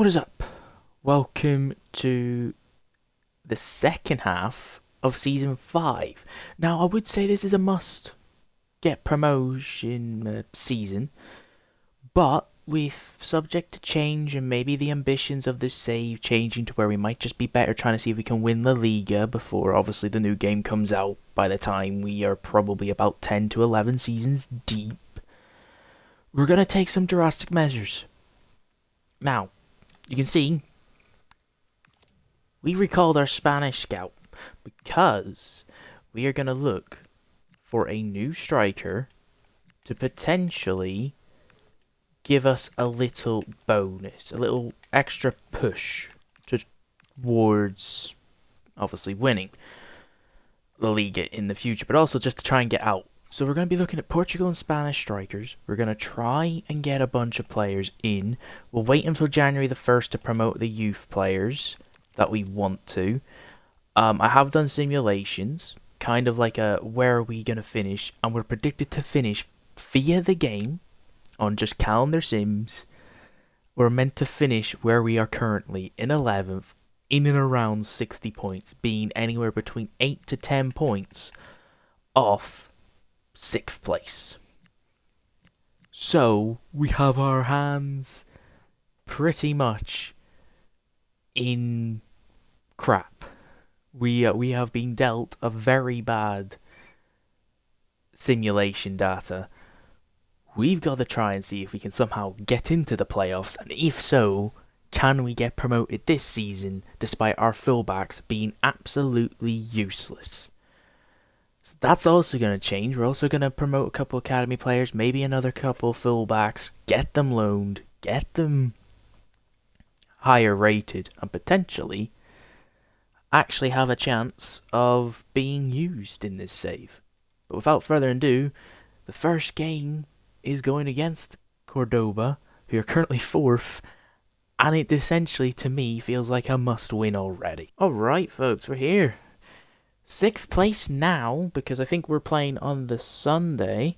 What is up? Welcome to the second half of season 5. Now, I would say this is a must get promotion season, but with subject to change and maybe the ambitions of the save changing to where we might just be better trying to see if we can win La Liga before obviously the new game comes out by the time we are probably about 10 to 11 seasons deep. We're going to take some drastic measures. Now, you can see we recalled our Spanish scout because we are going to look for a new striker to potentially give us a little bonus, a little extra push towards obviously winning La Liga in the future, but also just to try and get out. So we're going to be looking at Portugal and Spanish strikers. We're going to try and get a bunch of players in. We'll wait until January the 1st to promote the youth players that we want to. I have done simulations, kind of like a where are we going to finish, and we're predicted to finish via the game on just calendar sims. We're meant to finish where we are currently in 11th, in and around 60 points, being anywhere between 8 to 10 points off 6th place. So we have our hands pretty much in crap. We have been dealt a very bad simulation data. We've got to try and see if we can somehow get into the playoffs, and if so, can we get promoted this season despite our fullbacks being absolutely useless. So that's also going to change. We're also going to promote a couple academy players, maybe another couple fullbacks, get them loaned, get them higher rated, and potentially actually have a chance of being used in this save. But without further ado, the first game is going against Cordoba, who are currently 4th, and it essentially, to me, feels like a must-win already. Alright, folks, we're here. 6th place now, because I think we're playing on the Sunday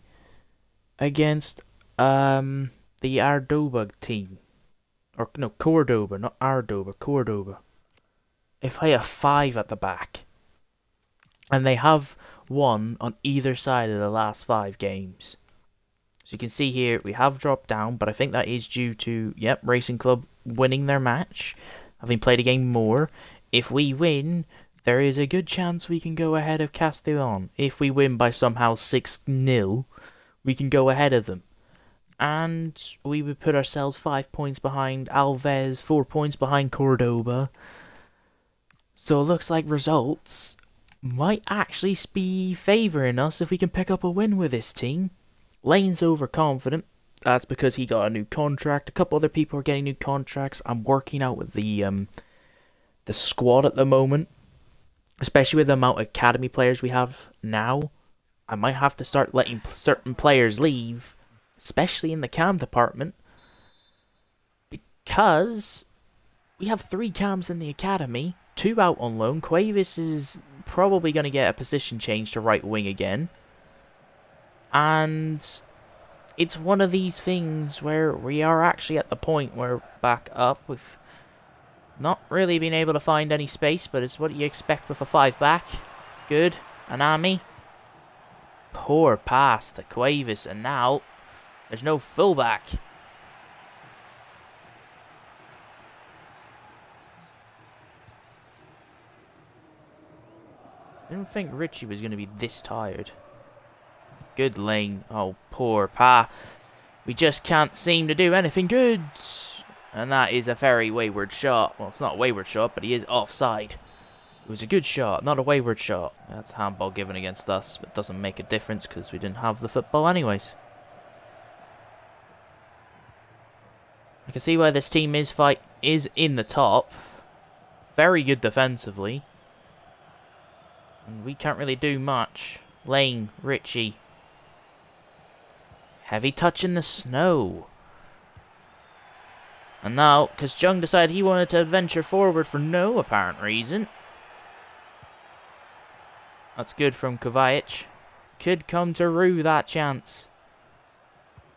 against the Ardoba team. Or, no, Cordoba, not Ardoba, Cordoba. They play a 5 at the back. And they have won on either side of the last 5 games. So you can see here, we have dropped down, but I think that is due to, Racing Club winning their match, having played a game more. If we win, there is a good chance we can go ahead of Castellon. If we win by somehow 6-0, we can go ahead of them. And we would put ourselves 5 points behind Alves, 4 points behind Cordoba. So it looks like results might actually be favouring us if we can pick up a win with this team. Lane's overconfident. That's because he got a new contract. A couple other people are getting new contracts. I'm working out with the squad at the moment, especially with the amount of academy players we have now. I might have to start letting certain players leave, especially in the cam department, because we have 3 cams in the academy, 2 out on loan. Cuevas is probably going to get a position change to right wing again. And it's one of these things where we are actually at the point where we're back up. We've not really been able to find any space, but it's what you expect with a 5 back. Good. Anami. Poor pass to Cuevas, and now there's no fullback. I didn't think Richie was going to be this tired. Good lane. Oh, poor Pa. We just can't seem to do anything good. And that is a very wayward shot. Well, it's not a wayward shot, but he is offside. It was a good shot, not a wayward shot. That's a handball given against us, but it doesn't make a difference because we didn't have the football anyways. I can see where this team is in the top. Very good defensively. And we can't really do much. Lane, Richie. Heavy touch in the snow. And now, because Jung decided he wanted to venture forward for no apparent reason. That's good from Kovacic. Could come to rue that chance.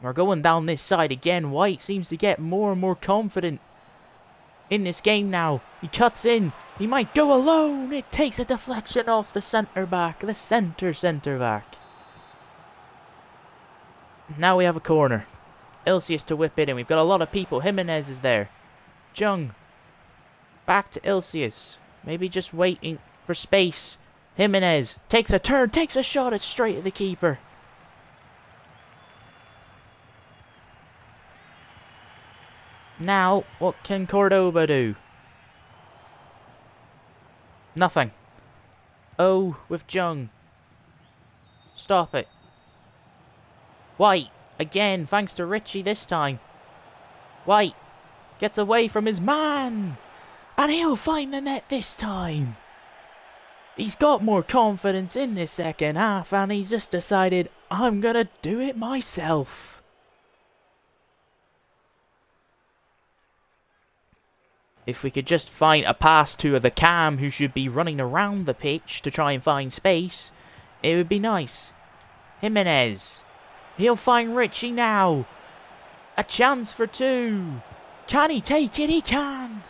We're going down this side again. White seems to get more and more confident. in this game now. He cuts in. He might go alone. It takes a deflection off the centre back. The centre back. Now we have a corner. Ilsius to whip it in. We've got a lot of people. Jimenez is there. Jung. Back to Ilsius. Maybe just waiting for space. Jimenez takes a turn. Takes a shot. It's straight at the keeper. Now, what can Cordoba do? Nothing. Oh, with Jung. Stop it. White. Again, thanks to Richie this time. White gets away from his man. And he'll find the net this time. He's got more confidence in this second half. And he's just decided, I'm going to do it myself. If we could just find a pass to the Cam, who should be running around the pitch to try and find space, it would be nice. Jimenez. He'll find Richie now. A chance for two. Can he take it? He can.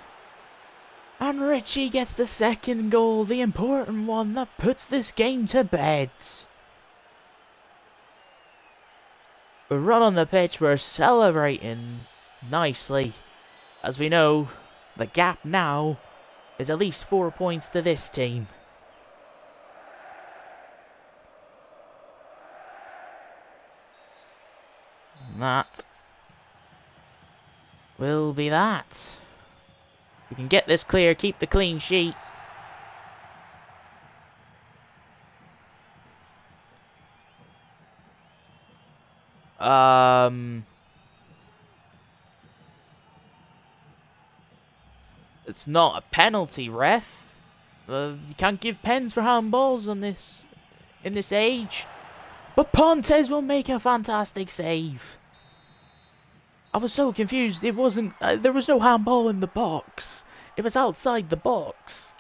And Richie gets the second goal, the important one that puts this game to bed. We run on the pitch, we're celebrating nicely. As we know, the gap now is at least 4 points to this team. And that will be that. We can get this clear, keep the clean sheet. It's not a penalty, ref. You can't give pens for handballs on this in this age. But Pontes will make a fantastic save. I was so confused. It wasn't. There was no handball in the box. It was outside the box.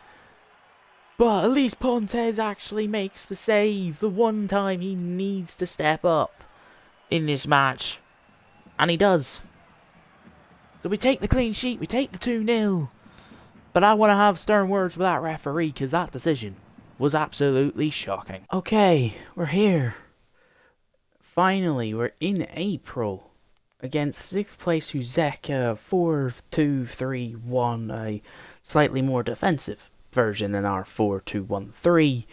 But at least Pontes actually makes the save. The one time he needs to step up in this match. And he does. So we take the clean sheet. We take the 2-0. But I want to have stern words with that referee, because that decision was absolutely shocking. Okay, we're here. Finally, we're in April against 6th place Ceuta, 4-2-3-1, a slightly more defensive version than our 4-2-1-3.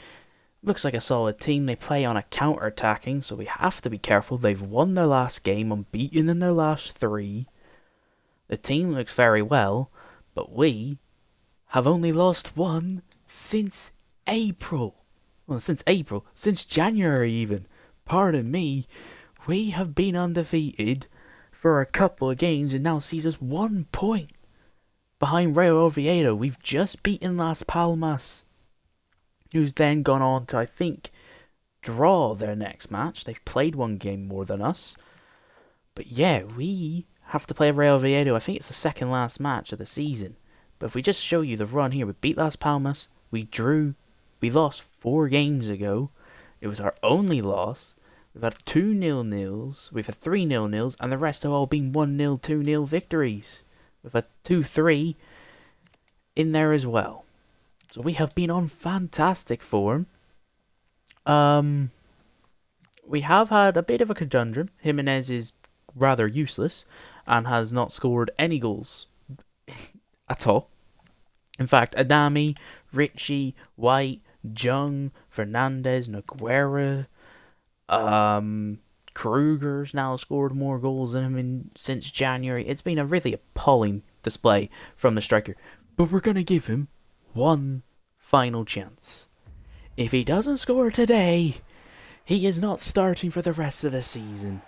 Looks like a solid team. They play on a counter-attacking, so we have to be careful. They've won their last game, unbeaten in their last 3. The team looks very well, but we have only lost 1 since April. Well, since January even. Pardon me. We have been undefeated for a couple of games and now sees us 1 point behind Real Oviedo. We've just beaten Las Palmas, who's then gone on to, I think, draw their next match. They've played 1 game more than us. But yeah, we have to play Real Oviedo. I think it's the second last match of the season. But if we just show you the run here, we beat Las Palmas, we drew, we lost 4 games ago. It was our only loss. We've had 2 0-0s, we've had 3 0-0s, and the rest have all been 1-0, 2-0 victories. We've had 2-3 in there as well. So we have been on fantastic form. We have had a bit of a conundrum. Jimenez is rather useless and has not scored any goals at all. In fact, Adami, Richie, White, Jung, Fernandez, Noguera, Kruger's now scored more goals than him since January. It's been a really appalling display from the striker. But we're going to give him 1 final chance. If he doesn't score today, he is not starting for the rest of the season.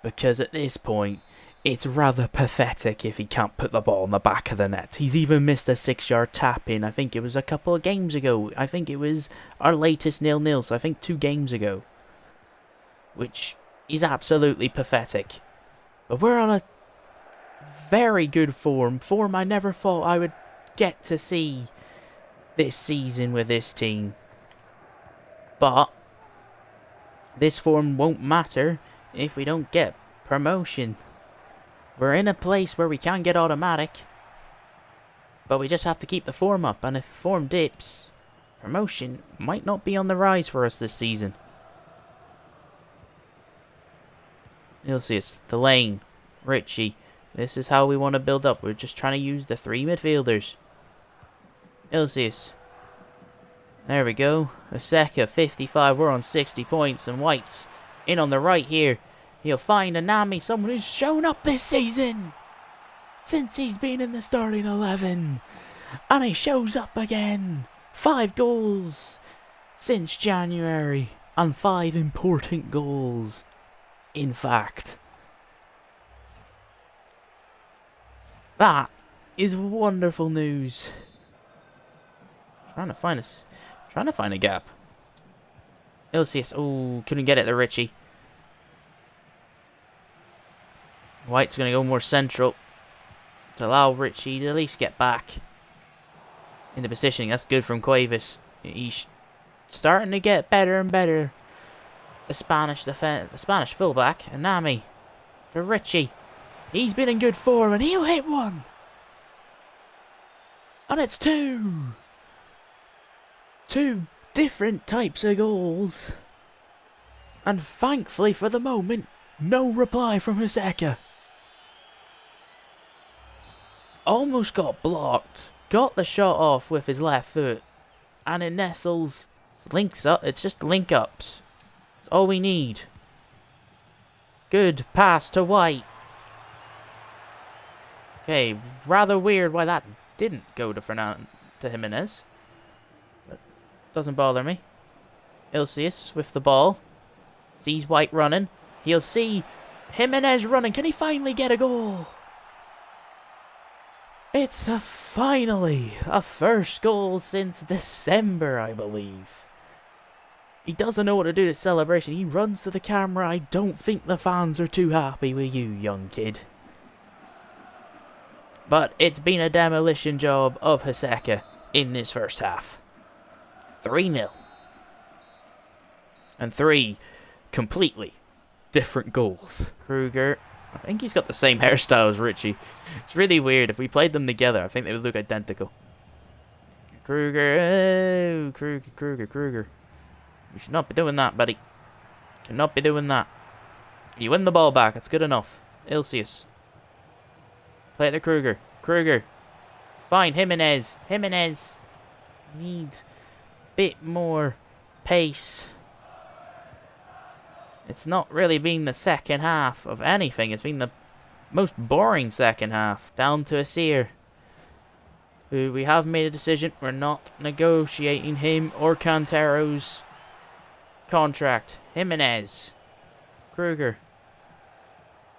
Because at this point, it's rather pathetic if he can't put the ball in the back of the net. He's even missed a 6-yard tap-in. I think it was a couple of games ago. I think it was our latest 0-0, so I think 2 games ago. Which is absolutely pathetic. But we're on a very good form. Form I never thought I would get to see this season with this team. But this form won't matter if we don't get promotion. We're in a place where we can get automatic. But we just have to keep the form up, and if the form dips, promotion might not be on the rise for us this season. You'll see us. The lane. Richie. This is how we want to build up. We're just trying to use the 3 midfielders. Ilsius. There we go. Aseka, 55. We're on 60 points. And White's in on the right here. He'll find Anami, someone who's shown up this season since he's been in the starting 11. And he shows up again. 5 goals since January. And 5 important goals, in fact. That is wonderful news. Trying to find a gap. Ilsius. Oh, couldn't get it to Richie. White's going to go more central to allow Richie to at least get back in the positioning. That's good from Cuevas. He's starting to get better and better. The Spanish fullback, Anami, to Richie. He's been in good form and he'll hit one. And it's 2. 2 different types of goals. And thankfully for the moment, no reply from Aseka. Almost got blocked. Got the shot off with his left foot. And it nestles. Links up. It's just link ups. That's all we need. Good pass to White. Okay, rather weird why that didn't go to Jimenez. But doesn't bother me. Ilsius with the ball. Sees White running. He'll see Jimenez running. Can he finally get a goal? It's finally a first goal since December, I believe. He doesn't know what to do to celebration. He runs to the camera. I don't think the fans are too happy with you, young kid. But it's been a demolition job of Aseka in this first half. 3-0. And 3 completely different goals. Kruger. I think he's got the same hairstyle as Richie. It's really weird. If we played them together, I think they would look identical. Kruger. Oh, Kruger. You should not be doing that, buddy. Cannot be doing that. You win the ball back. It's good enough. Ilsius. Play it to Kruger. Kruger. Fine. Jimenez. Jimenez. Need a bit more pace. It's not really been the second half of anything. It's been the most boring second half. Down to Asir. Who we have made a decision. We're not negotiating him or Cantero's contract. Jimenez. Kruger.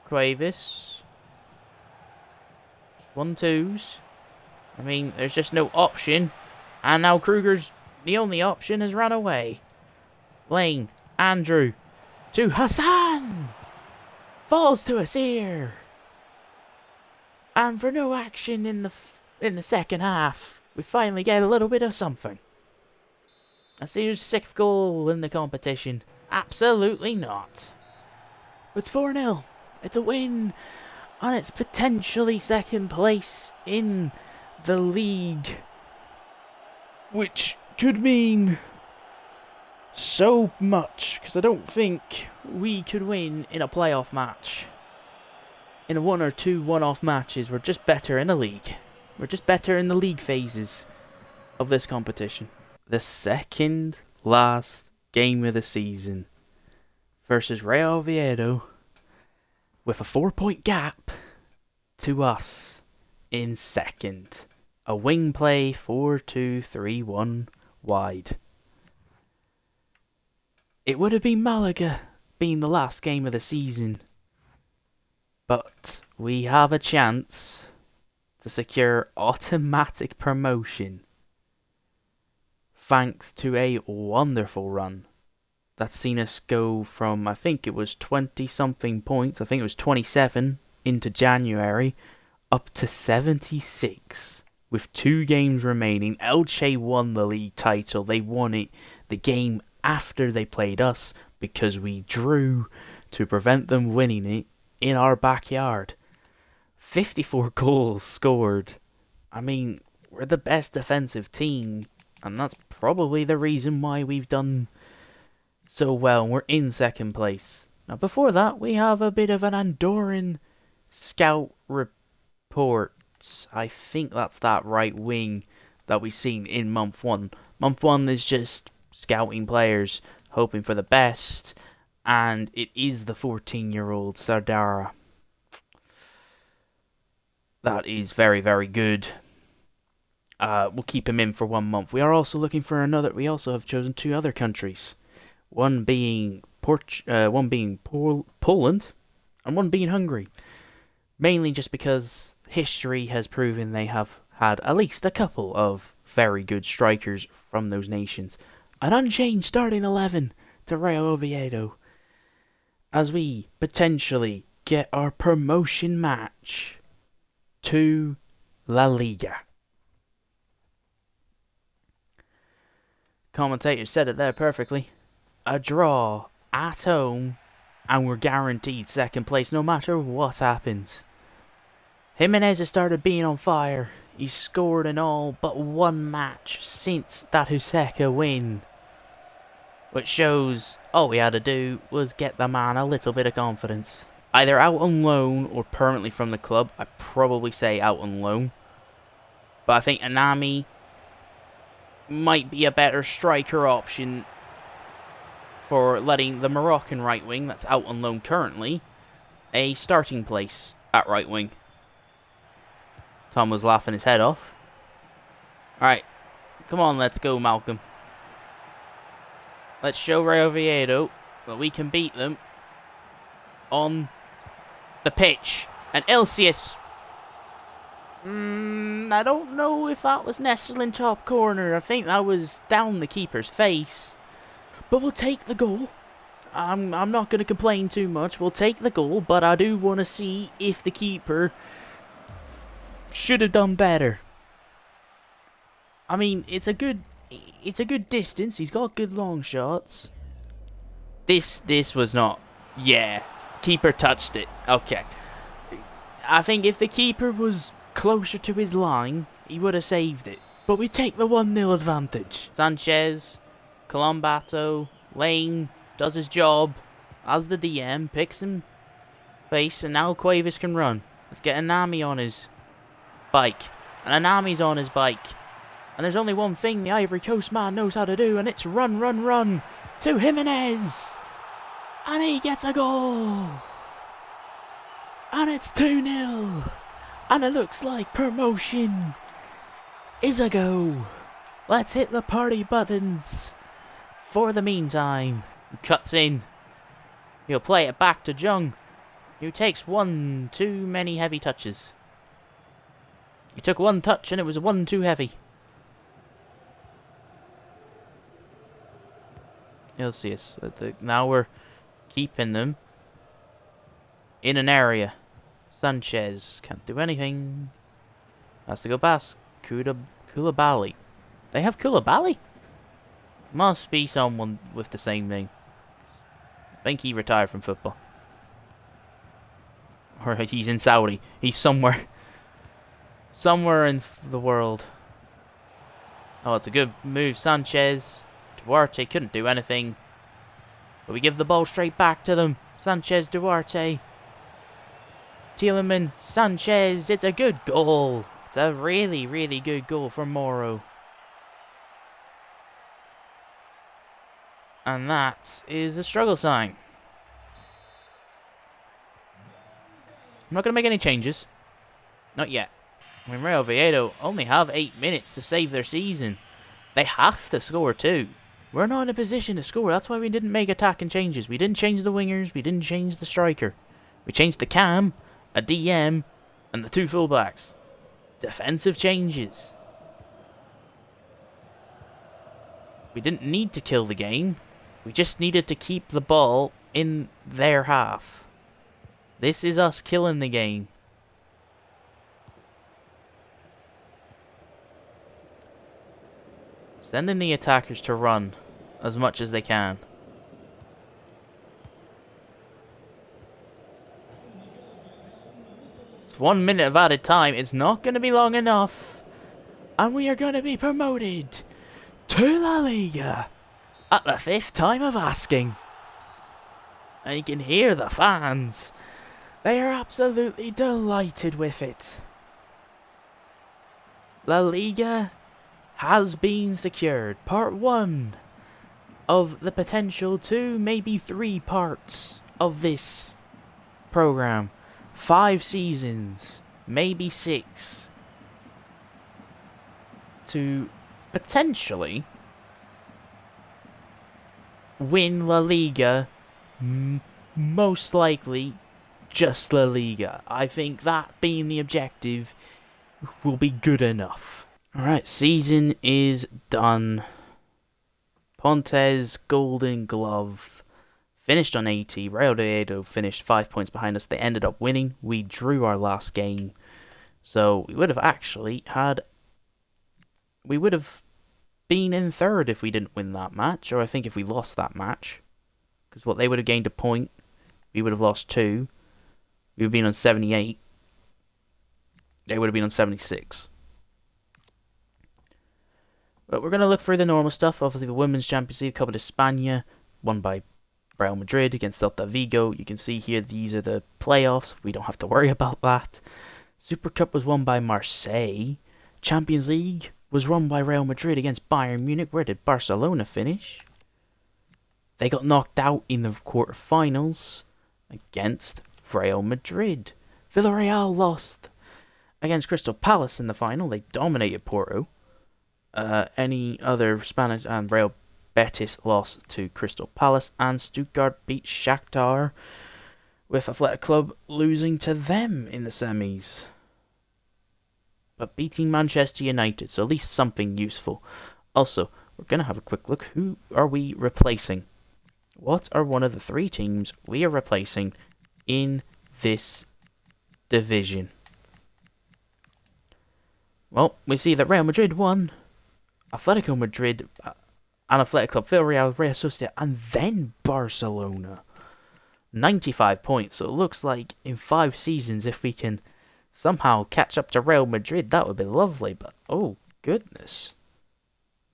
Cuevas. 1-2s. I mean, there's just no option. And now Kruger's the only option has run away. Lane. Andrew. To Hassan! Falls to Asir. And for no action in the second half, we finally get a little bit of something. Asir's 6th goal in the competition. Absolutely not. It's 4-0. It's a win. And it's potentially second place in the league. Which could mean so much, because I don't think we could win in a playoff match. In a 1 or 2 one-off matches, we're just better in a league. We're just better in the league phases of this competition. The second last game of the season versus Real Oviedo, with a 4-point gap to us in second. A wing play 4-2-3-1 wide. It would have been Malaga being the last game of the season. But we have a chance to secure automatic promotion thanks to a wonderful run that's seen us go from, I think it was 20-something points, I think it was 27 into January, up to 76 with 2 games remaining. Elche won the league title. They won it the game after they played us because we drew to prevent them winning it in our backyard. 54 goals scored. I mean, we're the best defensive team, and that's probably the reason why we've done so well. We're in second place. Now, before that, we have a bit of an Andorran scout reports. I think that's that right wing that we've seen in month one. Month one is just scouting players, hoping for the best, and it is the 14-year-old Sardara. That is very, very good. We'll keep him in for 1 month. We are also looking for another. We also have chosen 2 other countries, one being Poland, and one being Hungary. Mainly just because history has proven they have had at least a couple of very good strikers from those nations. An unchanged starting 11 to Real Oviedo, as we potentially get our promotion match to La Liga. Commentator said it there perfectly. A draw at home, and we're guaranteed second place no matter what happens. Jimenez has started being on fire. He's scored in all but 1 match since that Huseca win, which shows all we had to do was get the man a little bit of confidence. Either out on loan or permanently from the club. I'd probably say out on loan, but I think Anami might be a better striker option for letting the Moroccan right wing, that's out on loan currently, a starting place at right wing. Tom was laughing his head off. Alright, come on, let's go, Malcolm. Let's show Real Oviedo that we can beat them on the pitch. And Ilcius, I don't know if that was nestled in top corner. I think that was down the keeper's face. But we'll take the goal. I'm not going to complain too much. We'll take the goal, but I do want to see if the keeper should have done better. I mean, it's a good distance. He's got good long shots. This was not. Yeah, keeper touched it. Okay. I think if the keeper was closer to his line, he would have saved it. But we take the 1-0 advantage. Sanchez, Colombato, Lane does his job as the DM, picks him face, and now Cuevas can run. Let's get Anami on his bike. And Anami's on his bike. And there's only one thing the Ivory Coast man knows how to do, and it's run, run, run to Jimenez. And he gets a goal. And it's 2-0. And it looks like promotion is a go. Let's hit the party buttons. For the meantime, cuts in. He'll play it back to Jung, who takes 1 too many heavy touches. He took 1 touch and it was 1 too heavy. You'll see us. Now we're keeping them in an area. Sanchez can't do anything. Has to go past Koulibaly. They have Koulibaly? Must be someone with the same name. I think he retired from football. Or he's in Saudi. He's somewhere. Somewhere in the world. Oh, it's a good move. Sanchez. Duarte couldn't do anything. But we give the ball straight back to them. Sanchez, Duarte. Tielemans, Sanchez. It's a good goal. It's a really, really good goal from Moro. And that is a struggle sign. I'm not going to make any changes. Not yet. I mean, Real Oviedo only have 8 minutes to save their season. They have to score too. We're not in a position to score. That's why we didn't make attacking changes. We didn't change the wingers. We didn't change the striker. We changed the cam, a DM, and the 2 fullbacks. Defensive changes. We didn't need to kill the game. We just needed to keep the ball in their half. This is us killing the game. Sending the attackers to run as much as they can. It's 1 minute of added time. It's not going to be long enough. And we are going to be promoted to La Liga at the 5th time of asking. And you can hear the fans. They are absolutely delighted with it. La Liga has been secured. Part 1 of the potential 2, maybe 3 parts of this program. 5 seasons, maybe 6. To potentially win La Liga, most likely just La Liga. I think that being the objective will be good enough. Alright, season is done. Ponte's Golden Glove finished on 80. Real Oviedo finished 5 points behind us. They ended up winning. We drew our last game. So we would have actually had... We would have been in third if we didn't win that match. Or I think if we lost that match. Because what they would have gained a point. We would have lost 2. We would have been on 78. They would have been on 76. But we're going to look for the normal stuff. Obviously, the Women's Champions League, Copa de España, won by Real Madrid against Celta Vigo. You can see here, these are the playoffs. We don't have to worry about that. Super Cup was won by Marseille. Champions League was won by Real Madrid against Bayern Munich. Where did Barcelona finish? They got knocked out in the quarterfinals against Real Madrid. Villarreal lost against Crystal Palace in the final. They dominated Porto. Any other Spanish and Real Betis lost to Crystal Palace, and Stuttgart beat Shakhtar, with Athletic Club losing to them in the semis. But beating Manchester United, so at least something useful. Also, we're going to have a quick look. Who are we replacing? What are one of the 3 teams we are replacing in this division? Well, we see that Real Madrid won. Atletico Madrid and Athletic Club, Villarreal, Real Sociedad, and then Barcelona. 95 points, so it looks like in 5 seasons, if we can somehow catch up to Real Madrid, that would be lovely, but oh goodness.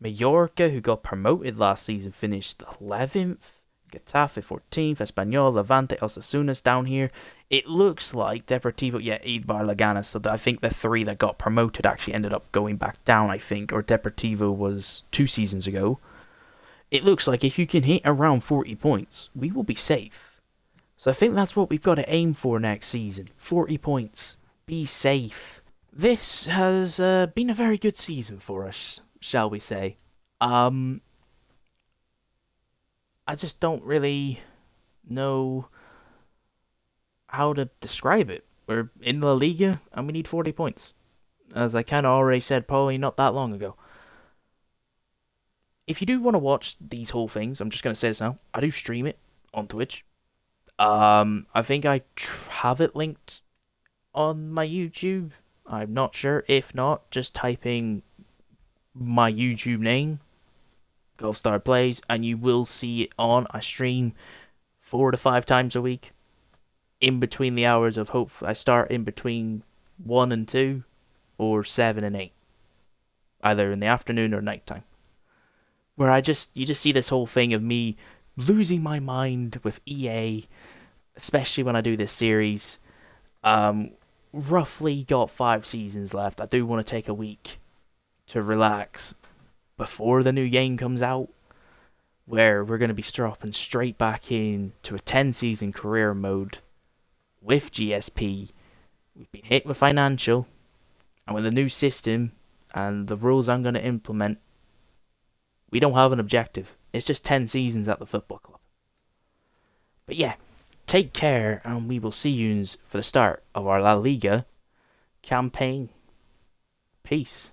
Mallorca, who got promoted last season, finished 11th. Getafe 14th, Espanyol, Levante, Osasuna's down here. It looks like Deportivo, Eibar, Leganes, so I think the 3 that got promoted actually ended up going back down, I think, or Deportivo was 2 seasons ago. It looks like if you can hit around 40 points, we will be safe. So I think that's what we've got to aim for next season. 40 points. Be safe. This has been a very good season for us, shall we say. I just don't really know how to describe it. We're in La Liga and we need 40 points. As I kind of already said probably not that long ago. If you do want to watch these whole things, I'm just going to say this now. I do stream it on Twitch. I think I have it linked on my YouTube. I'm not sure. If not, just typing my YouTube name, Golfstar Plays, and you will see it on. I stream 4 to 5 times a week. In between the hours of hope. I start in between 1 and 2 or 7 and 8. Either in the afternoon or nighttime. Where you just see this whole thing of me losing my mind with EA, especially when I do this series. Roughly got 5 seasons left. I do want to take a week to relax before the new game comes out, where we're going to be dropping straight back into a 10-season career mode with GSP. We've been hit with financial, and with the new system and the rules I'm going to implement, we don't have an objective. It's just 10 seasons at the football club. But yeah, take care, and we will see you for the start of our La Liga campaign. Peace.